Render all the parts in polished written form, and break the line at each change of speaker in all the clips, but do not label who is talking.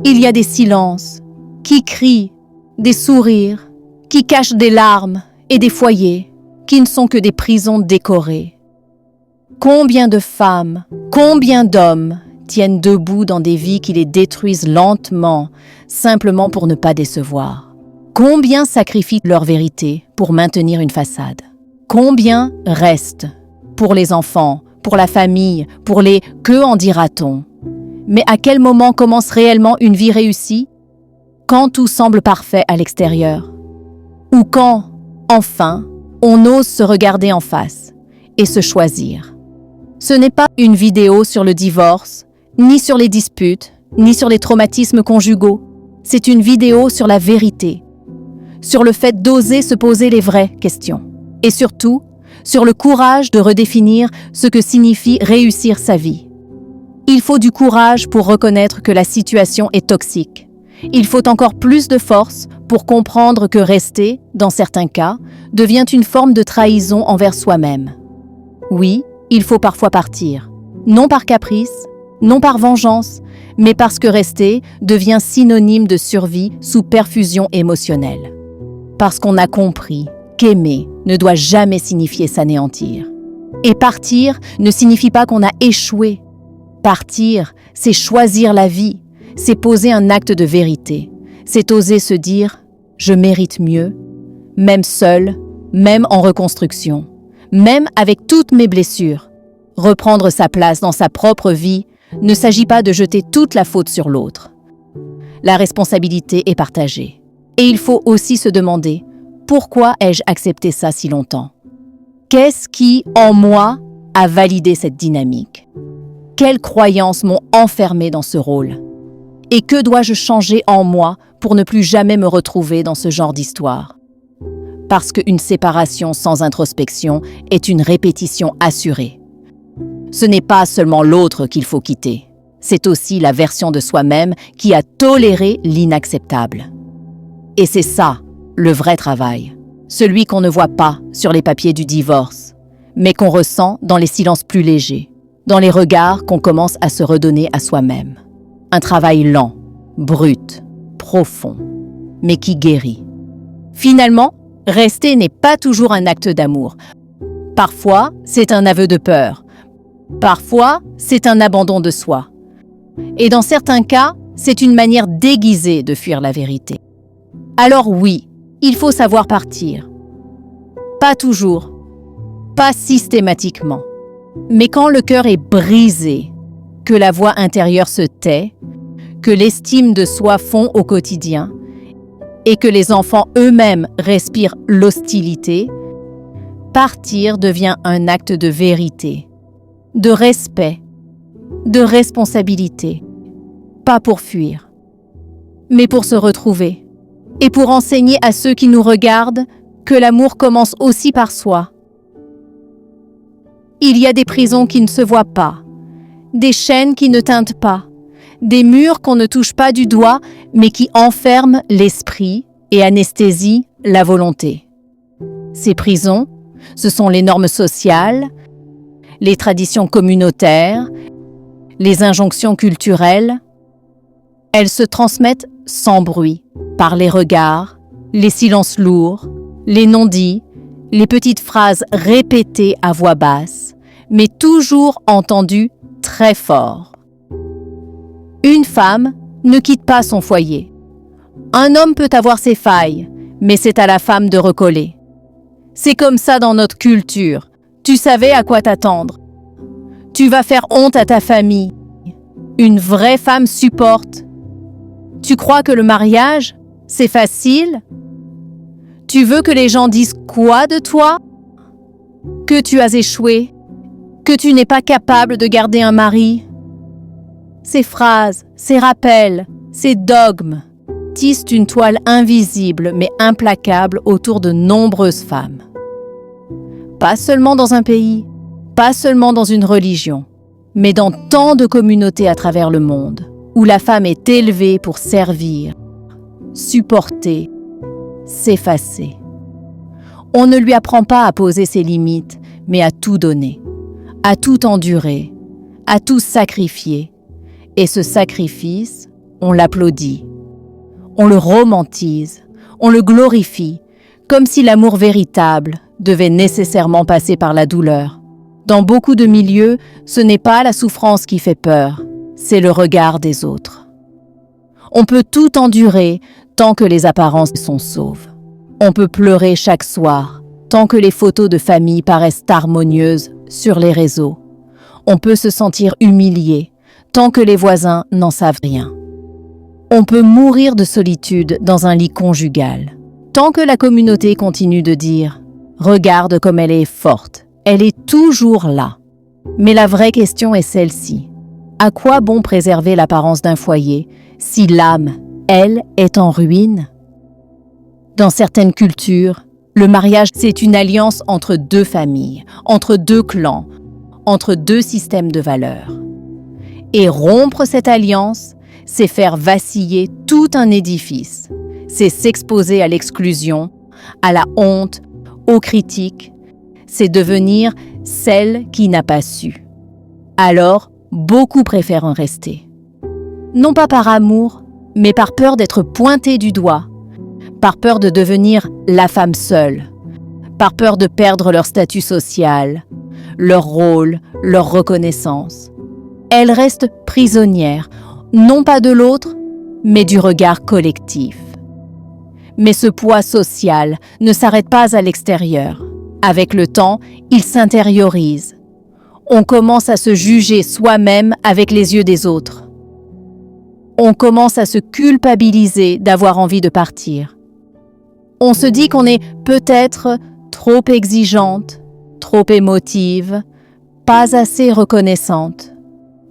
Il y a des silences qui crient, des sourires qui cachent des larmes et des foyers qui ne sont que des prisons décorées. Combien de femmes, combien d'hommes tiennent debout dans des vies qui les détruisent lentement, simplement pour ne pas décevoir? Combien sacrifient leur vérité pour maintenir une façade? Combien restent pour les enfants, pour la famille, pour les « que en dira-t-on » ? Mais à quel moment commence réellement une vie réussie? Quand tout semble parfait à l'extérieur? Ou quand, enfin, on ose se regarder en face et se choisir? Ce n'est pas une vidéo sur le divorce, ni sur les disputes, ni sur les traumatismes conjugaux. C'est une vidéo sur la vérité, sur le fait d'oser se poser les vraies questions. Et surtout, sur le courage de redéfinir ce que signifie réussir sa vie. Il faut du courage pour reconnaître que la situation est toxique. Il faut encore plus de force pour comprendre que rester, dans certains cas, devient une forme de trahison envers soi-même. Oui, il faut parfois partir, non par caprice, non par vengeance, mais parce que rester devient synonyme de survie sous perfusion émotionnelle. Parce qu'on a compris qu'aimer ne doit jamais signifier s'anéantir. Et partir ne signifie pas qu'on a échoué. Partir, c'est choisir la vie, c'est poser un acte de vérité, c'est oser se dire « je mérite mieux », même seul, même en reconstruction, même avec toutes mes blessures. Reprendre sa place dans sa propre vie ne s'agit pas de jeter toute la faute sur l'autre. La responsabilité est partagée. Et il faut aussi se demander « pourquoi ai-je accepté ça si longtemps ?» Qu'est-ce qui, en moi, a validé cette dynamique? Quelles croyances m'ont enfermé dans ce rôle? Et que dois-je changer en moi pour ne plus jamais me retrouver dans ce genre d'histoire? Parce qu'une séparation sans introspection est une répétition assurée. Ce n'est pas seulement l'autre qu'il faut quitter, c'est aussi la version de soi-même qui a toléré l'inacceptable. Et c'est ça, le vrai travail, celui qu'on ne voit pas sur les papiers du divorce, mais qu'on ressent dans les silences plus légers, dans les regards qu'on commence à se redonner à soi-même. Un travail lent, brut, profond, mais qui guérit. Finalement, rester n'est pas toujours un acte d'amour. Parfois, c'est un aveu de peur. Parfois, c'est un abandon de soi. Et dans certains cas, c'est une manière déguisée de fuir la vérité. Alors oui, il faut savoir partir. Pas toujours, pas systématiquement. Mais quand le cœur est brisé, que la voix intérieure se tait, que l'estime de soi fond au quotidien et que les enfants eux-mêmes respirent l'hostilité, partir devient un acte de vérité, de respect, de responsabilité, pas pour fuir, mais pour se retrouver et pour enseigner à ceux qui nous regardent que l'amour commence aussi par soi. Il y a des prisons qui ne se voient pas, des chaînes qui ne teintent pas, des murs qu'on ne touche pas du doigt, mais qui enferment l'esprit et anesthésient la volonté. Ces prisons, ce sont les normes sociales, les traditions communautaires, les injonctions culturelles. Elles se transmettent sans bruit, par les regards, les silences lourds, les non-dits, les petites phrases répétées à voix basse, mais toujours entendues très fort. Une femme ne quitte pas son foyer. Un homme peut avoir ses failles, mais c'est à la femme de recoller. C'est comme ça dans notre culture. Tu savais à quoi t'attendre. Tu vas faire honte à ta famille. Une vraie femme supporte. Tu crois que le mariage, c'est facile? Tu veux que les gens disent quoi de toi? Que tu as échoué? Que tu n'es pas capable de garder un mari? Ces phrases, ces rappels, ces dogmes tissent une toile invisible mais implacable autour de nombreuses femmes. Pas seulement dans un pays, pas seulement dans une religion, mais dans tant de communautés à travers le monde, où la femme est élevée pour servir, supporter, s'effacer. On ne lui apprend pas à poser ses limites, mais à tout donner, à tout endurer, à tout sacrifier. Et ce sacrifice, on l'applaudit. On le romantise, on le glorifie, comme si l'amour véritable devait nécessairement passer par la douleur. Dans beaucoup de milieux, ce n'est pas la souffrance qui fait peur, c'est le regard des autres. On peut tout endurer tant que les apparences sont sauves. On peut pleurer chaque soir tant que les photos de famille paraissent harmonieuses sur les réseaux. On peut se sentir humilié tant que les voisins n'en savent rien. On peut mourir de solitude dans un lit conjugal tant que la communauté continue de dire « Regarde comme elle est forte, elle est toujours là ». Mais la vraie question est celle-ci. À quoi bon préserver l'apparence d'un foyer si l'âme, elle, est en ruine? Dans certaines cultures, le mariage, c'est une alliance entre deux familles, entre deux clans, entre deux systèmes de valeurs. Et rompre cette alliance, c'est faire vaciller tout un édifice. C'est s'exposer à l'exclusion, à la honte, aux critiques. C'est devenir celle qui n'a pas su. Alors, beaucoup préfèrent en rester. Non pas par amour, mais par peur d'être pointé du doigt, par peur de devenir la femme seule, par peur de perdre leur statut social, leur rôle, leur reconnaissance. Elles restent prisonnières, non pas de l'autre, mais du regard collectif. Mais ce poids social ne s'arrête pas à l'extérieur. Avec le temps, il s'intériorise. On commence à se juger soi-même avec les yeux des autres. On commence à se culpabiliser d'avoir envie de partir. On se dit qu'on est peut-être trop exigeante, trop émotive, pas assez reconnaissante.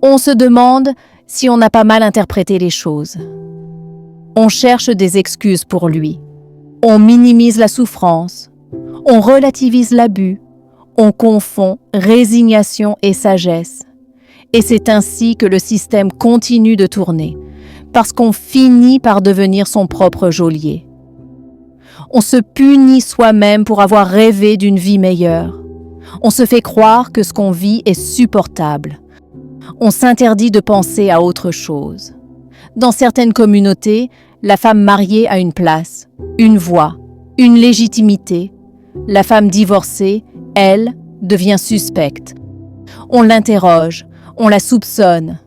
On se demande si on n'a pas mal interprété les choses. On cherche des excuses pour lui. On minimise la souffrance. On relativise l'abus. On confond résignation et sagesse. Et c'est ainsi que le système continue de tourner, parce qu'on finit par devenir son propre geôlier. On se punit soi-même pour avoir rêvé d'une vie meilleure. On se fait croire que ce qu'on vit est supportable. On s'interdit de penser à autre chose. Dans certaines communautés, la femme mariée a une place, une voix, une légitimité. La femme divorcée, elle, devient suspecte. On l'interroge, on la soupçonne,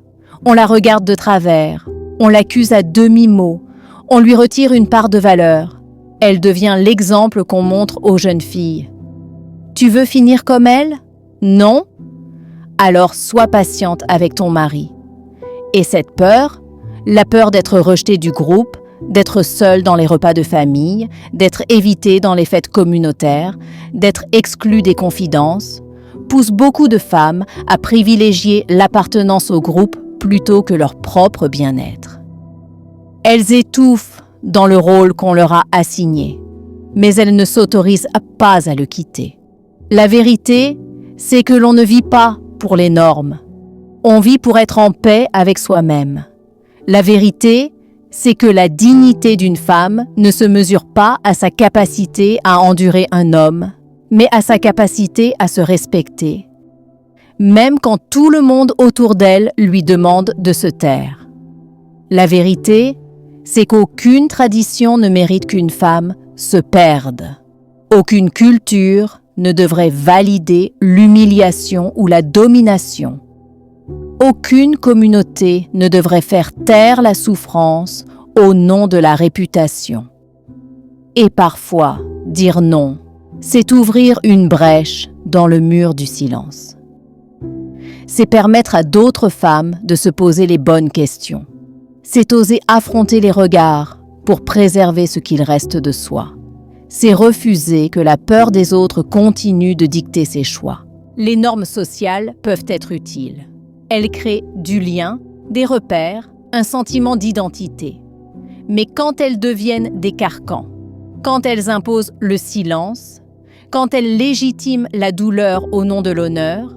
on la regarde de travers, on l'accuse à demi-mot, on lui retire une part de valeur. Elle devient l'exemple qu'on montre aux jeunes filles. Tu veux finir comme elle? Non? Alors sois patiente avec ton mari. Et cette peur, la peur d'être rejetée du groupe, d'être seule dans les repas de famille, d'être évitée dans les fêtes communautaires, d'être exclue des confidences, pousse beaucoup de femmes à privilégier l'appartenance au groupe plutôt que leur propre bien-être. Elles étouffent dans le rôle qu'on leur a assigné, mais elles ne s'autorisent pas à le quitter. La vérité, c'est que l'on ne vit pas pour les normes. On vit pour être en paix avec soi-même. La vérité, c'est que la dignité d'une femme ne se mesure pas à sa capacité à endurer un homme, mais à sa capacité à se respecter, même quand tout le monde autour d'elle lui demande de se taire. La vérité, c'est qu'aucune tradition ne mérite qu'une femme se perde. Aucune culture ne devrait valider l'humiliation ou la domination. Aucune communauté ne devrait faire taire la souffrance au nom de la réputation. Et parfois, dire non, c'est ouvrir une brèche dans le mur du silence. C'est permettre à d'autres femmes de se poser les bonnes questions. C'est oser affronter les regards pour préserver ce qu'il reste de soi. C'est refuser que la peur des autres continue de dicter ses choix. Les normes sociales peuvent être utiles. Elles créent du lien, des repères, un sentiment d'identité. Mais quand elles deviennent des carcans, quand elles imposent le silence, quand elles légitiment la douleur au nom de l'honneur,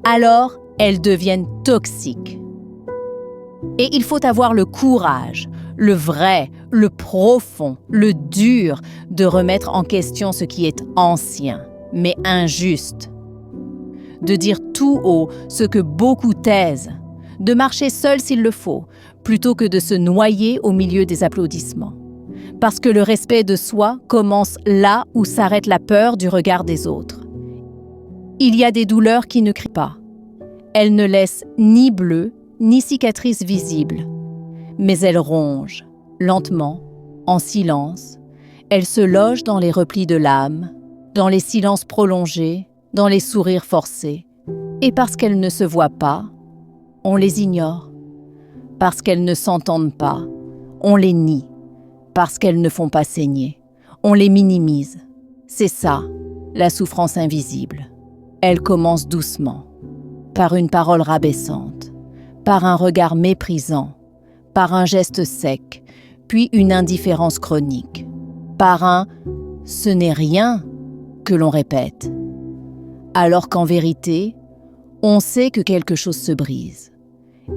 alors elles deviennent toxiques. Et il faut avoir le courage, le vrai, le profond, le dur de remettre en question ce qui est ancien, mais injuste. De dire tout haut ce que beaucoup taisent, de marcher seul s'il le faut, plutôt que de se noyer au milieu des applaudissements. Parce que le respect de soi commence là où s'arrête la peur du regard des autres. Il y a des douleurs qui ne crient pas. Elles ne laissent ni bleu, ni cicatrices visibles. Mais elles rongent, lentement, en silence. Elles se logent dans les replis de l'âme, dans les silences prolongés, dans les sourires forcés. Et parce qu'elles ne se voient pas, on les ignore. Parce qu'elles ne s'entendent pas, on les nie. Parce qu'elles ne font pas saigner, on les minimise. C'est ça, la souffrance invisible. Elle commence doucement, par une parole rabaissante, par un regard méprisant, par un geste sec, puis une indifférence chronique, par un « ce n'est rien » que l'on répète. Alors qu'en vérité, on sait que quelque chose se brise.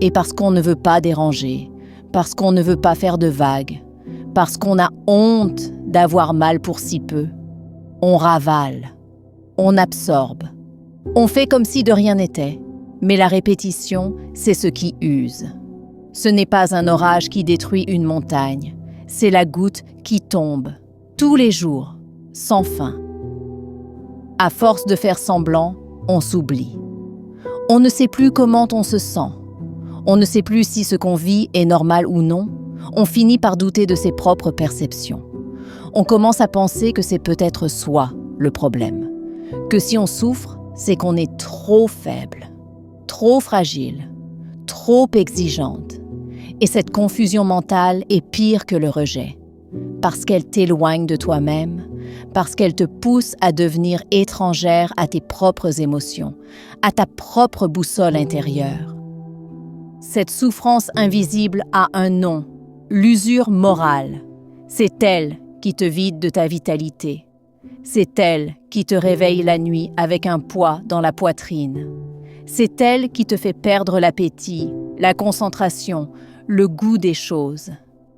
Et parce qu'on ne veut pas déranger, parce qu'on ne veut pas faire de vagues, parce qu'on a honte d'avoir mal pour si peu, on ravale, on absorbe, on fait comme si de rien n'était, mais la répétition, c'est ce qui use. Ce n'est pas un orage qui détruit une montagne, c'est la goutte qui tombe, tous les jours, sans fin. À force de faire semblant, on s'oublie. On ne sait plus comment on se sent. On ne sait plus si ce qu'on vit est normal ou non. On finit par douter de ses propres perceptions. On commence à penser que c'est peut-être soi le problème. Que si on souffre, c'est qu'on est trop faible, trop fragile, trop exigeante. Et cette confusion mentale est pire que le rejet. Parce qu'elle t'éloigne de toi-même, parce qu'elle te pousse à devenir étrangère à tes propres émotions, à ta propre boussole intérieure. Cette souffrance invisible a un nom, l'usure morale. C'est elle qui te vide de ta vitalité. C'est elle qui te réveille la nuit avec un poids dans la poitrine. C'est elle qui te fait perdre l'appétit, la concentration, le goût des choses.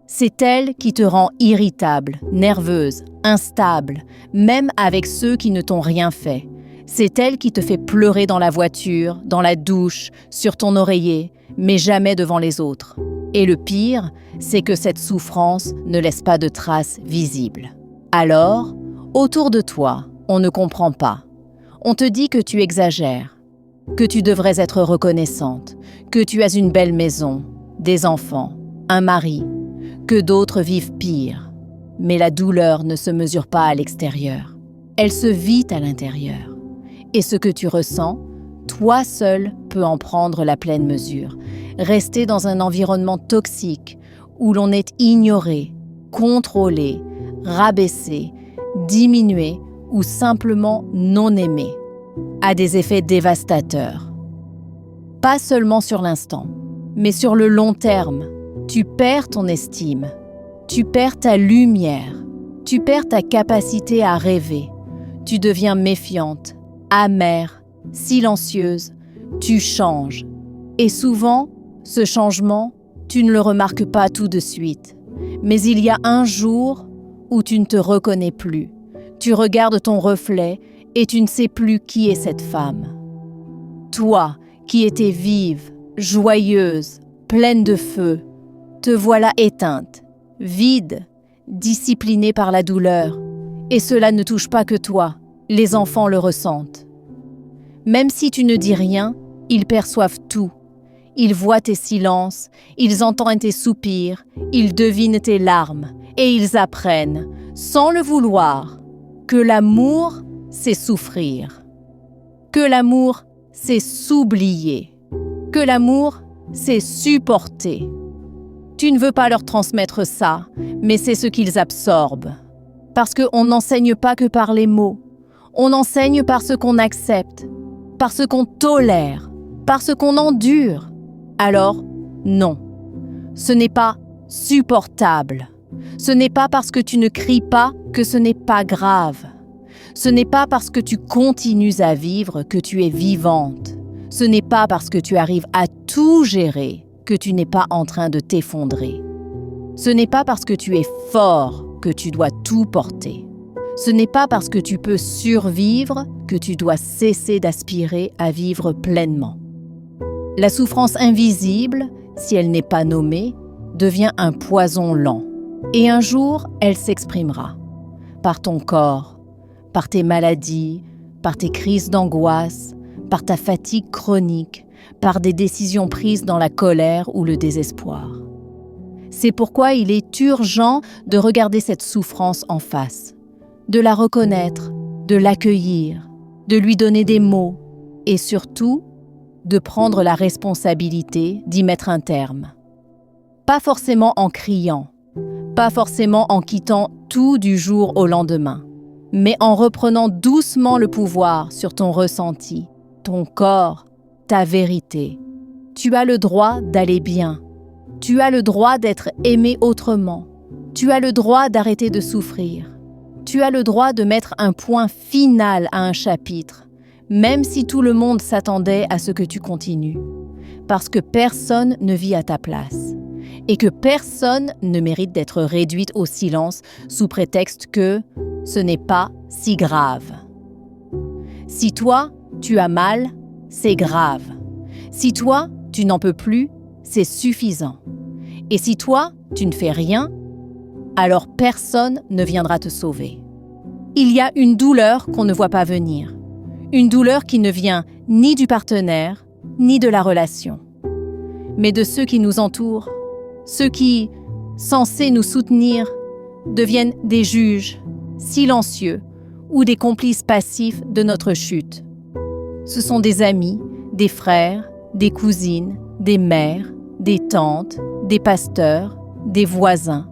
C'est elle qui te rend irritable, nerveuse, instable, même avec ceux qui ne t'ont rien fait. C'est elle qui te fait pleurer dans la voiture, dans la douche, sur ton oreiller, mais jamais devant les autres. Et le pire, c'est que cette souffrance ne laisse pas de traces visibles. Alors, autour de toi, on ne comprend pas. On te dit que tu exagères, que tu devrais être reconnaissante, que tu as une belle maison, des enfants, un mari, que d'autres vivent pire. Mais la douleur ne se mesure pas à l'extérieur. Elle se vit à l'intérieur. Et ce que tu ressens, toi seul peux en prendre la pleine mesure. Rester dans un environnement toxique où l'on est ignoré, contrôlé, rabaissé, diminué ou simplement non aimé, a des effets dévastateurs. Pas seulement sur l'instant, mais sur le long terme. Tu perds ton estime, tu perds ta lumière, tu perds ta capacité à rêver, tu deviens méfiante, amère, silencieuse, tu changes. Et souvent, ce changement, tu ne le remarques pas tout de suite. Mais il y a un jour où tu ne te reconnais plus. Tu regardes ton reflet et tu ne sais plus qui est cette femme. Toi, qui étais vive, joyeuse, pleine de feu, te voilà éteinte, vide, disciplinée par la douleur. Et cela ne touche pas que toi, les enfants le ressentent. Même si tu ne dis rien, ils perçoivent tout. Ils voient tes silences, ils entendent tes soupirs, ils devinent tes larmes et ils apprennent, sans le vouloir, que l'amour, c'est souffrir. Que l'amour, c'est s'oublier. Que l'amour, c'est supporter. Tu ne veux pas leur transmettre ça, mais c'est ce qu'ils absorbent. Parce qu'on n'enseigne pas que par les mots. On enseigne par ce qu'on accepte, par ce qu'on tolère, par ce qu'on endure. Alors, non. Ce n'est pas supportable. Ce n'est pas parce que tu ne cries pas que ce n'est pas grave. Ce n'est pas parce que tu continues à vivre que tu es vivante. Ce n'est pas parce que tu arrives à tout gérer que tu n'es pas en train de t'effondrer. Ce n'est pas parce que tu es fort que tu dois tout porter. Ce n'est pas parce que tu peux survivre que tu dois cesser d'aspirer à vivre pleinement. La souffrance invisible si elle n'est pas nommée, devient un poison lent. Et un jour, elle s'exprimera. Par ton corps, par tes maladies, par tes crises d'angoisse, par ta fatigue chronique, par des décisions prises dans la colère ou le désespoir. C'est pourquoi il est urgent de regarder cette souffrance en face, de la reconnaître, de l'accueillir, de lui donner des mots et surtout, de prendre la responsabilité d'y mettre un terme. Pas forcément en criant, pas forcément en quittant tout du jour au lendemain, mais en reprenant doucement le pouvoir sur ton ressenti, ton corps, ta vérité. Tu as le droit d'aller bien. Tu as le droit d'être aimé autrement. Tu as le droit d'arrêter de souffrir. Tu as le droit de mettre un point final à un chapitre, même si tout le monde s'attendait à ce que tu continues. Parce que personne ne vit à ta place. Et que personne ne mérite d'être réduite au silence sous prétexte que ce n'est pas si grave. Si toi, tu as mal, c'est grave. Si toi, tu n'en peux plus, c'est suffisant. Et si toi, tu ne fais rien, alors personne ne viendra te sauver. Il y a une douleur qu'on ne voit pas venir. Une douleur qui ne vient ni du partenaire, ni de la relation, mais de ceux qui nous entourent, ceux qui, censés nous soutenir, deviennent des juges silencieux ou des complices passifs de notre chute. Ce sont des amis, des frères, des cousines, des mères, des tantes, des pasteurs, des voisins.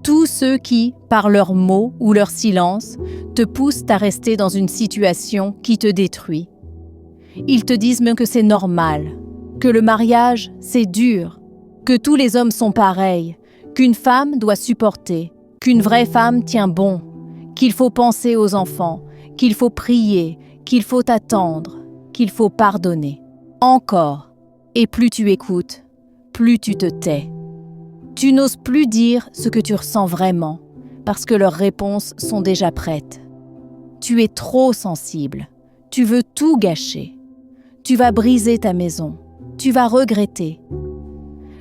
Tous ceux qui, par leurs mots ou leur silence, te poussent à rester dans une situation qui te détruit. Ils te disent même que c'est normal, que le mariage, c'est dur, que tous les hommes sont pareils, qu'une femme doit supporter, qu'une vraie femme tient bon, qu'il faut penser aux enfants, qu'il faut prier, qu'il faut attendre, qu'il faut pardonner. Encore, et plus tu écoutes, plus tu te tais. Tu n'oses plus dire ce que tu ressens vraiment, parce que leurs réponses sont déjà prêtes. Tu es trop sensible, tu veux tout gâcher. Tu vas briser ta maison, tu vas regretter.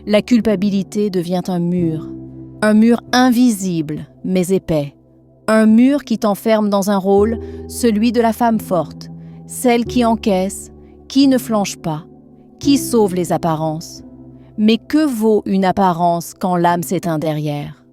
La culpabilité devient un mur invisible mais épais. Un mur qui t'enferme dans un rôle, celui de la femme forte, celle qui encaisse, qui ne flanche pas, qui sauve les apparences. Mais que vaut une apparence quand l'âme s'éteint derrière?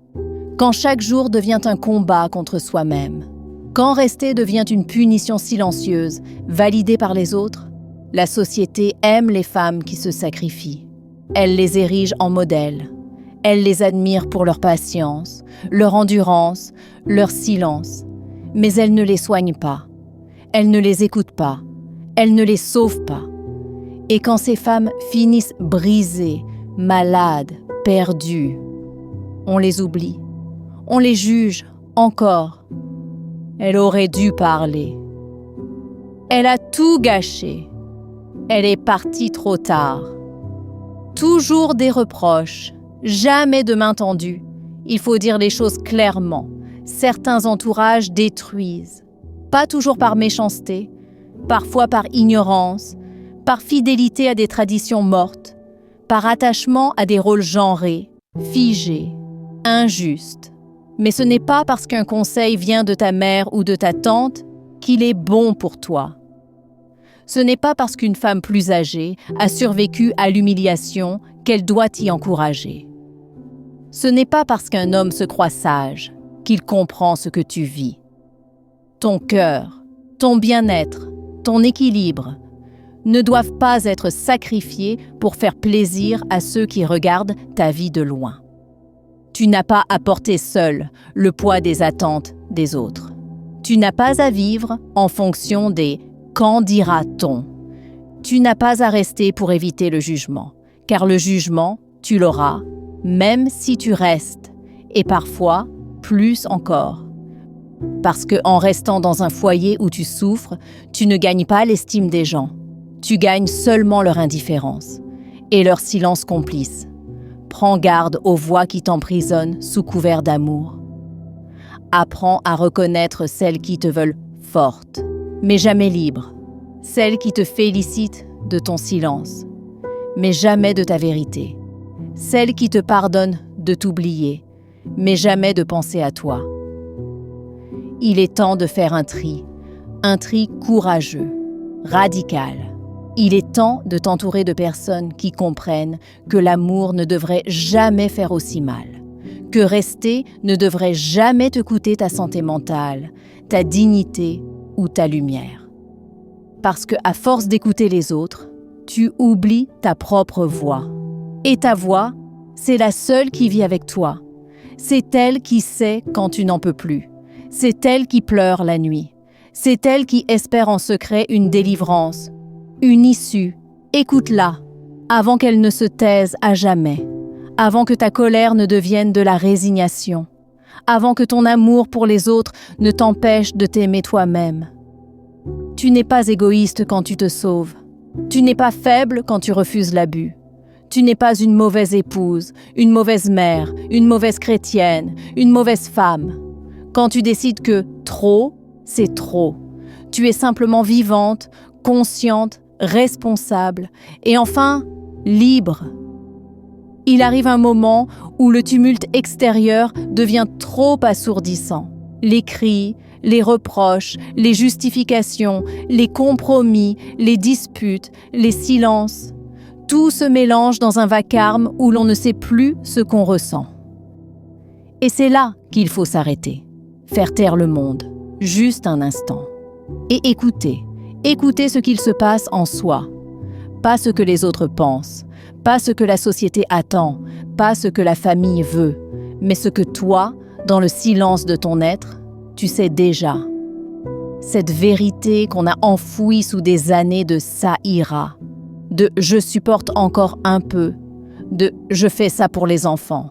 Quand chaque jour devient un combat contre soi-même? Quand rester devient une punition silencieuse, validée par les autres? La société aime les femmes qui se sacrifient. Elle les érige en modèles. Elle les admire pour leur patience, leur endurance, leur silence. Mais elle ne les soigne pas. Elle ne les écoute pas. Elle ne les sauve pas. Et quand ces femmes finissent brisées, malades, perdues, on les oublie. On les juge encore. Elle aurait dû parler. Elle a tout gâché. Elle est partie trop tard. Toujours des reproches, jamais de main tendue. Il faut dire les choses clairement. Certains entourages détruisent. Pas toujours par méchanceté, parfois par ignorance, par fidélité à des traditions mortes, par attachement à des rôles genrés, figés, injustes. Mais ce n'est pas parce qu'un conseil vient de ta mère ou de ta tante qu'il est bon pour toi. Ce n'est pas parce qu'une femme plus âgée a survécu à l'humiliation qu'elle doit t'y encourager. Ce n'est pas parce qu'un homme se croit sage qu'il comprend ce que tu vis. Ton cœur, ton bien-être, ton équilibre ne doivent pas être sacrifiés pour faire plaisir à ceux qui regardent ta vie de loin. Tu n'as pas à porter seul le poids des attentes des autres. Tu n'as pas à vivre en fonction des « qu'en dira-t-on ». Tu n'as pas à rester pour éviter le jugement, car le jugement, tu l'auras, même si tu restes, et parfois plus encore. Parce qu'en restant dans un foyer où tu souffres, tu ne gagnes pas l'estime des gens. Tu gagnes seulement leur indifférence et leur silence complice. Prends garde aux voix qui t'emprisonnent sous couvert d'amour. Apprends à reconnaître celles qui te veulent forte, mais jamais libre. Celles qui te félicitent de ton silence, mais jamais de ta vérité. celle qui te pardonne de t'oublier, mais jamais de penser à toi. Il est temps de faire un tri courageux, radical. Il est temps de t'entourer de personnes qui comprennent que l'amour ne devrait jamais faire aussi mal, que rester ne devrait jamais te coûter ta santé mentale, ta dignité ou ta lumière. Parce que à force d'écouter les autres, tu oublies ta propre voix. Et ta voix, c'est la seule qui vit avec toi. C'est elle qui sait quand tu n'en peux plus. C'est elle qui pleure la nuit. C'est elle qui espère en secret une délivrance, une issue. Écoute-la, avant qu'elle ne se taise à jamais, avant que ta colère ne devienne de la résignation, avant que ton amour pour les autres ne t'empêche de t'aimer toi-même. Tu n'es pas égoïste quand tu te sauves. Tu n'es pas faible quand tu refuses l'abus. Tu n'es pas une mauvaise épouse, une mauvaise mère, une mauvaise chrétienne, une mauvaise femme. Quand tu décides que trop, c'est trop. Tu es simplement vivante, consciente, responsable et enfin libre. Il arrive un moment où le tumulte extérieur devient trop assourdissant. Les cris, les reproches, les justifications, les compromis, les disputes, les silences, tout se mélange dans un vacarme où l'on ne sait plus ce qu'on ressent. Et c'est là qu'il faut s'arrêter, faire taire le monde, juste un instant, et écouter ce qu'il se passe en soi, pas ce que les autres pensent, pas ce que la société attend, pas ce que la famille veut, mais ce que toi, dans le silence de ton être, tu sais déjà. Cette vérité qu'on a enfouie sous des années de « ça ira », de « je supporte encore un peu », de « je fais ça pour les enfants »,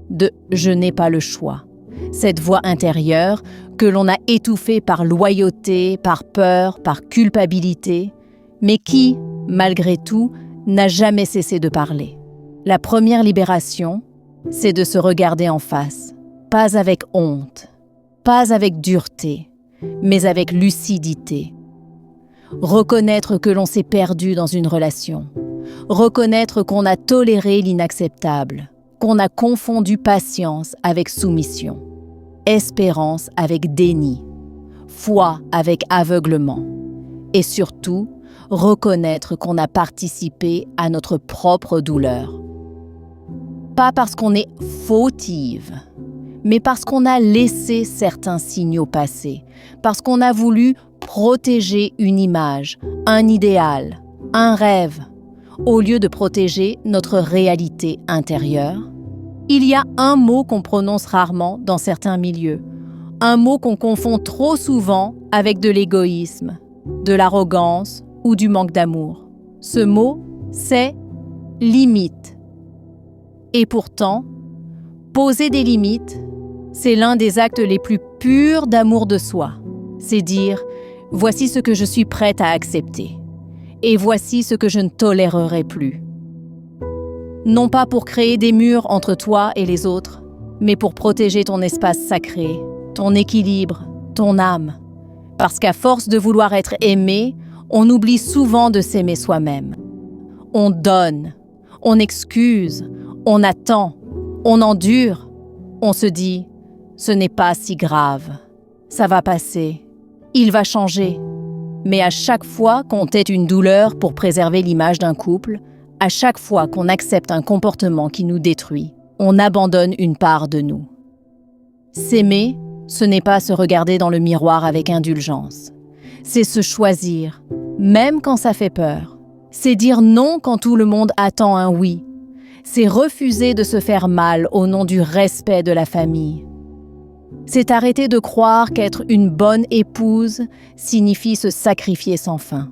de « je n'ai pas le choix ». Cette voix intérieure que l'on a étouffée par loyauté, par peur, par culpabilité, mais qui, malgré tout, n'a jamais cessé de parler. La première libération, c'est de se regarder en face, pas avec honte, pas avec dureté, mais avec lucidité. Reconnaître que l'on s'est perdu dans une relation, reconnaître qu'on a toléré l'inacceptable, qu'on a confondu patience avec soumission, espérance avec déni, foi avec aveuglement, et surtout, reconnaître qu'on a participé à notre propre douleur. Pas parce qu'on est fautive, mais parce qu'on a laissé certains signaux passer, parce qu'on a voulu protéger une image, un idéal, un rêve, au lieu de protéger notre réalité intérieure. Il y a un mot qu'on prononce rarement dans certains milieux, un mot qu'on confond trop souvent avec de l'égoïsme, de l'arrogance ou du manque d'amour. Ce mot, c'est « limite ». Et pourtant, poser des limites, c'est l'un des actes les plus purs d'amour de soi. C'est dire « voici ce que je suis prête à accepter et voici ce que je ne tolérerai plus ». Non pas pour créer des murs entre toi et les autres, mais pour protéger ton espace sacré, ton équilibre, ton âme. Parce qu'à force de vouloir être aimé, on oublie souvent de s'aimer soi-même. On donne, on excuse, on attend, on endure. On se dit « ce n'est pas si grave, ça va passer, il va changer ». Mais à chaque fois qu'on tait une douleur pour préserver l'image d'un couple, à chaque fois qu'on accepte un comportement qui nous détruit, on abandonne une part de nous. S'aimer, ce n'est pas se regarder dans le miroir avec indulgence. C'est se choisir, même quand ça fait peur. C'est dire non quand tout le monde attend un oui. C'est refuser de se faire mal au nom du respect de la famille. C'est arrêter de croire qu'être une bonne épouse signifie se sacrifier sans fin.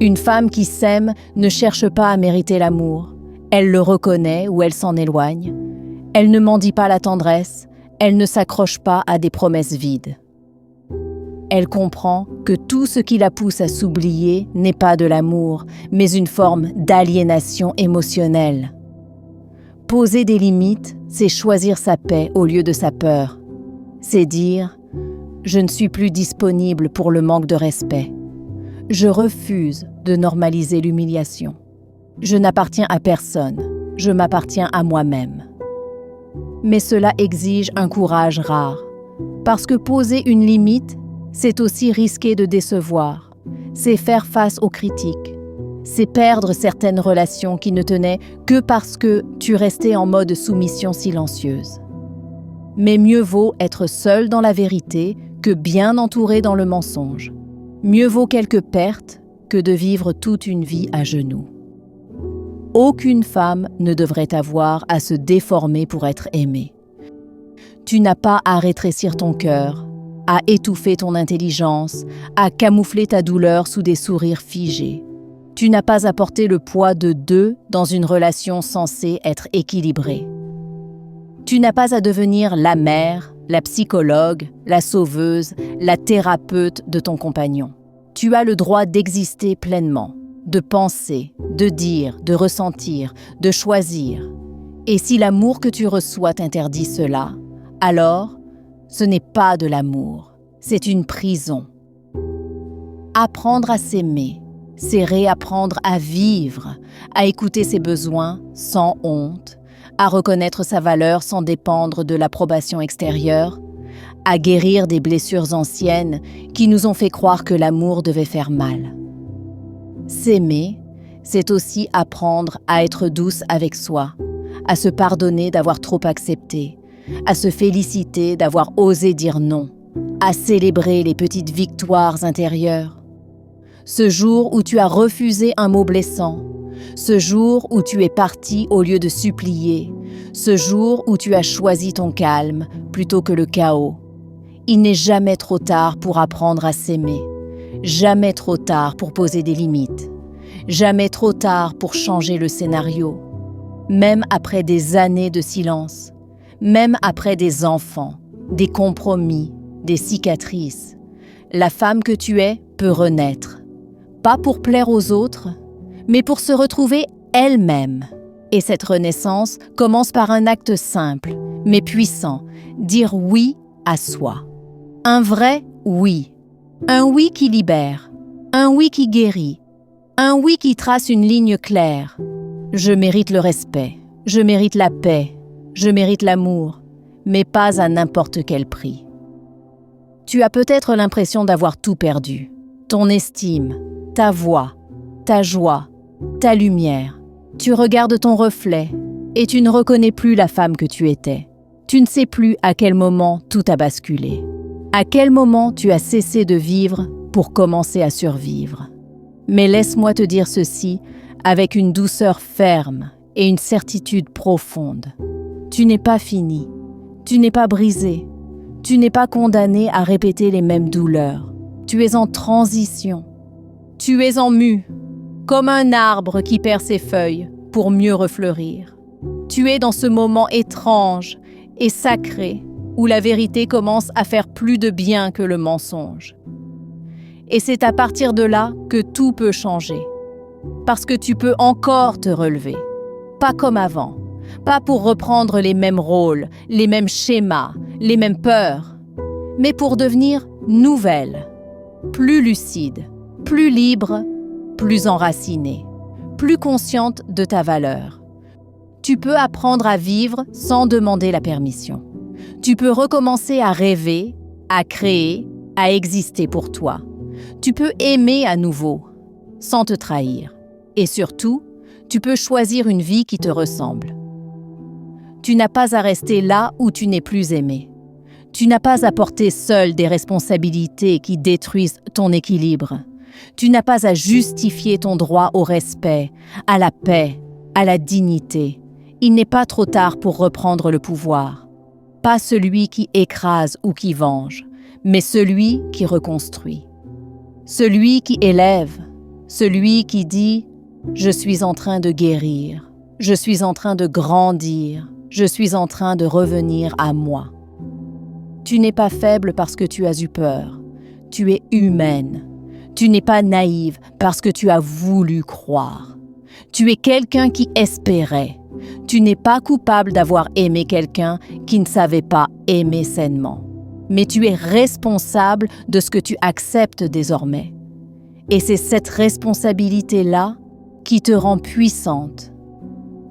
Une femme qui s'aime ne cherche pas à mériter l'amour. Elle le reconnaît ou elle s'en éloigne. Elle ne mendie pas la tendresse. Elle ne s'accroche pas à des promesses vides. Elle comprend que tout ce qui la pousse à s'oublier n'est pas de l'amour, mais une forme d'aliénation émotionnelle. Poser des limites, c'est choisir sa paix au lieu de sa peur. C'est dire « je ne suis plus disponible pour le manque de respect ». Je refuse de normaliser l'humiliation. Je n'appartiens à personne. je m'appartiens à moi-même. Mais cela exige un courage rare, parce que poser une limite, c'est aussi risquer de décevoir, c'est faire face aux critiques, c'est perdre certaines relations qui ne tenaient que parce que tu restais en mode soumission silencieuse. Mais mieux vaut être seul dans la vérité que bien entouré dans le mensonge. Mieux vaut quelques pertes que de vivre toute une vie à genoux. Aucune femme ne devrait avoir à se déformer pour être aimée. Tu n'as pas à rétrécir ton cœur, à étouffer ton intelligence, à camoufler ta douleur sous des sourires figés. Tu n'as pas à porter le poids de deux dans une relation censée être équilibrée. Tu n'as pas à devenir la mère, la psychologue, la sauveuse, la thérapeute de ton compagnon. Tu as le droit d'exister pleinement, de penser, de dire, de ressentir, de choisir. Et si l'amour que tu reçois t'interdit cela, alors ce n'est pas de l'amour, c'est une prison. Apprendre à s'aimer, c'est réapprendre à vivre, à écouter ses besoins sans honte, à reconnaître sa valeur sans dépendre de l'approbation extérieure, à guérir des blessures anciennes qui nous ont fait croire que l'amour devait faire mal. S'aimer, c'est aussi apprendre à être douce avec soi, à se pardonner d'avoir trop accepté, à se féliciter d'avoir osé dire non, à célébrer les petites victoires intérieures. Ce jour où tu as refusé un mot blessant, ce jour où tu es parti au lieu de supplier, ce jour où tu as choisi ton calme plutôt que le chaos. Il n'est jamais trop tard pour apprendre à s'aimer, jamais trop tard pour poser des limites, jamais trop tard pour changer le scénario. Même après des années de silence, même après des enfants, des compromis, des cicatrices, la femme que tu es peut renaître. Pas pour plaire aux autres, mais pour se retrouver elle-même. Et cette renaissance commence par un acte simple, mais puissant, dire oui à soi. Un vrai oui. Un oui qui libère. Un oui qui guérit. Un oui qui trace une ligne claire. Je mérite le respect. Je mérite la paix. Je mérite l'amour, mais pas à n'importe quel prix. Tu as peut-être l'impression d'avoir tout perdu. Ton estime, ta voix, ta joie, ta lumière. Tu regardes ton reflet et tu ne reconnais plus la femme que tu étais. Tu ne sais plus à quel moment tout a basculé. À quel moment tu as cessé de vivre pour commencer à survivre. Mais laisse-moi te dire ceci avec une douceur ferme et une certitude profonde. Tu n'es pas fini, tu n'es pas brisé, tu n'es pas condamné à répéter les mêmes douleurs. Tu es en transition, tu es en mue, comme un arbre qui perd ses feuilles pour mieux refleurir. Tu es dans ce moment étrange et sacré où la vérité commence à faire plus de bien que le mensonge. Et c'est à partir de là que tout peut changer, parce que tu peux encore te relever, pas comme avant. Pas pour reprendre les mêmes rôles, les mêmes schémas, les mêmes peurs, mais pour devenir nouvelle, plus lucide, plus libre, plus enracinée, plus consciente de ta valeur. Tu peux apprendre à vivre sans demander la permission. Tu peux recommencer à rêver, à créer, à exister pour toi. Tu peux aimer à nouveau, sans te trahir. Et surtout, tu peux choisir une vie qui te ressemble. Tu n'as pas à rester là où tu n'es plus aimé. Tu n'as pas à porter seul des responsabilités qui détruisent ton équilibre. Tu n'as pas à justifier ton droit au respect, à la paix, à la dignité. Il n'est pas trop tard pour reprendre le pouvoir. Pas celui qui écrase ou qui venge, mais celui qui reconstruit. Celui qui élève, celui qui dit « Je suis en train de guérir, je suis en train de grandir ». Je suis en train de revenir à moi. Tu n'es pas faible parce que tu as eu peur. Tu es humaine. Tu n'es pas naïve parce que tu as voulu croire. Tu es quelqu'un qui espérait. Tu n'es pas coupable d'avoir aimé quelqu'un qui ne savait pas aimer sainement. Mais tu es responsable de ce que tu acceptes désormais. Et c'est cette responsabilité-là qui te rend puissante.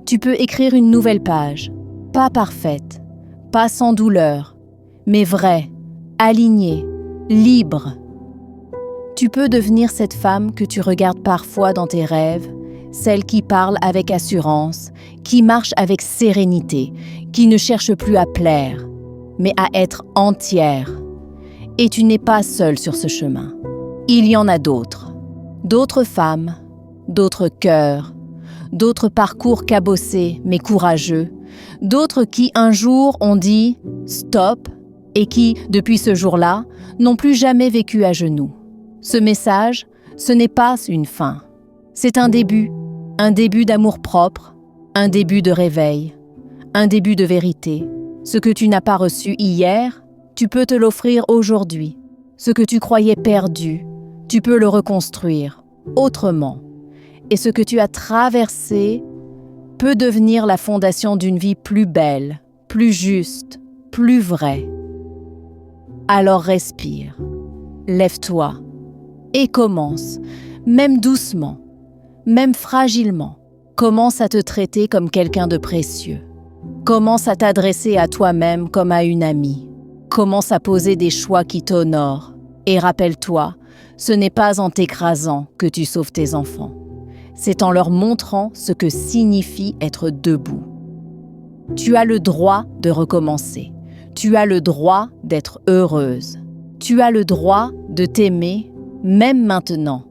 Tu peux écrire une nouvelle page, pas parfaite, pas sans douleur, mais vraie, alignée, libre. Tu peux devenir cette femme que tu regardes parfois dans tes rêves, celle qui parle avec assurance, qui marche avec sérénité, qui ne cherche plus à plaire, mais à être entière. Et tu n'es pas seule sur ce chemin. Il y en a d'autres. D'autres femmes, d'autres cœurs, d'autres parcours cabossés mais courageux, d'autres qui un jour ont dit « stop » et qui, depuis ce jour-là, n'ont plus jamais vécu à genoux. Ce message, ce n'est pas une fin. C'est un début d'amour-propre, un début de réveil, un début de vérité. Ce que tu n'as pas reçu hier, tu peux te l'offrir aujourd'hui. Ce que tu croyais perdu, tu peux le reconstruire autrement. Et ce que tu as traversé peut devenir la fondation d'une vie plus belle, plus juste, plus vraie. Alors respire, lève-toi et commence, même doucement, même fragilement. Commence à te traiter comme quelqu'un de précieux. Commence à t'adresser à toi-même comme à une amie. Commence à poser des choix qui t'honorent. Et rappelle-toi, ce n'est pas en t'écrasant que tu sauves tes enfants. C'est en leur montrant ce que signifie être debout. Tu as le droit de recommencer. Tu as le droit d'être heureuse. Tu as le droit de t'aimer, même maintenant.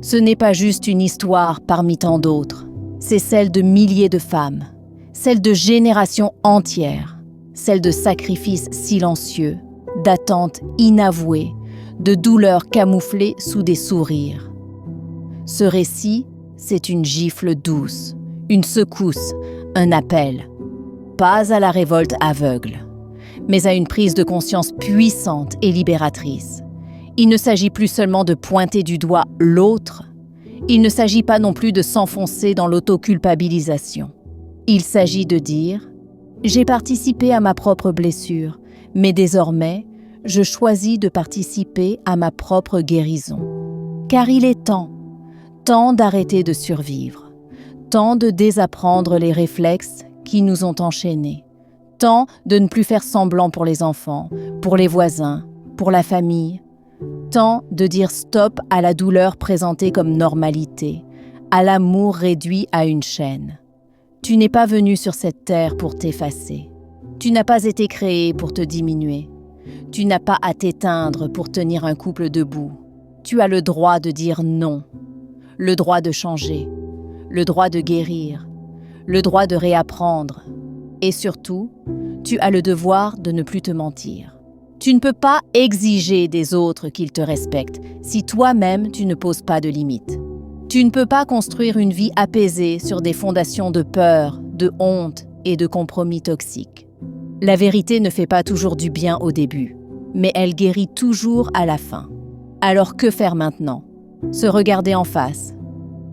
Ce n'est pas juste une histoire parmi tant d'autres. C'est celle de milliers de femmes, celle de générations entières, celle de sacrifices silencieux, d'attentes inavouées, de douleurs camouflées sous des sourires. Ce récit, c'est une gifle douce, une secousse, un appel. Pas à la révolte aveugle, mais à une prise de conscience puissante et libératrice. Il ne s'agit plus seulement de pointer du doigt l'autre, il ne s'agit pas non plus de s'enfoncer dans l'autoculpabilisation. Il s'agit de dire « J'ai participé à ma propre blessure, mais désormais, je choisis de participer à ma propre guérison. » Car il est temps d'arrêter de survivre, temps de désapprendre les réflexes qui nous ont enchaînés, temps de ne plus faire semblant pour les enfants, pour les voisins, pour la famille, temps de dire stop à la douleur présentée comme normalité, à l'amour réduit à une chaîne. Tu n'es pas venu sur cette terre pour t'effacer. Tu n'as pas été créé pour te diminuer. Tu n'as pas à t'éteindre pour tenir un couple debout. Tu as le droit de dire non, le droit de changer, le droit de guérir, le droit de réapprendre. Et surtout, tu as le devoir de ne plus te mentir. Tu ne peux pas exiger des autres qu'ils te respectent si toi-même tu ne poses pas de limites. Tu ne peux pas construire une vie apaisée sur des fondations de peur, de honte et de compromis toxiques. La vérité ne fait pas toujours du bien au début, mais elle guérit toujours à la fin. Alors que faire maintenant? Se regarder en face,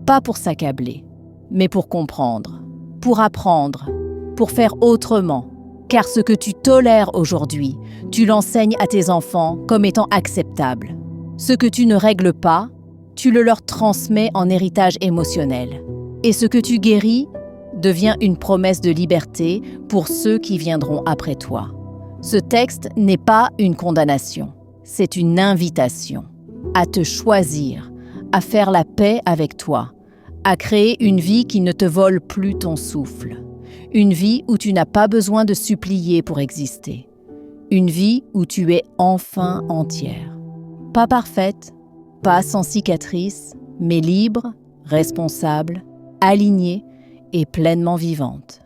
pas pour s'accabler, mais pour comprendre, pour apprendre, pour faire autrement. Car ce que tu tolères aujourd'hui, tu l'enseignes à tes enfants comme étant acceptable. Ce que tu ne règles pas, tu le leur transmets en héritage émotionnel. Et ce que tu guéris devient une promesse de liberté pour ceux qui viendront après toi. Ce texte n'est pas une condamnation, c'est une invitation à te choisir, à faire la paix avec toi, à créer une vie qui ne te vole plus ton souffle. Une vie où tu n'as pas besoin de supplier pour exister. Une vie où tu es enfin entière. Pas parfaite, pas sans cicatrices, mais libre, responsable, alignée et pleinement vivante.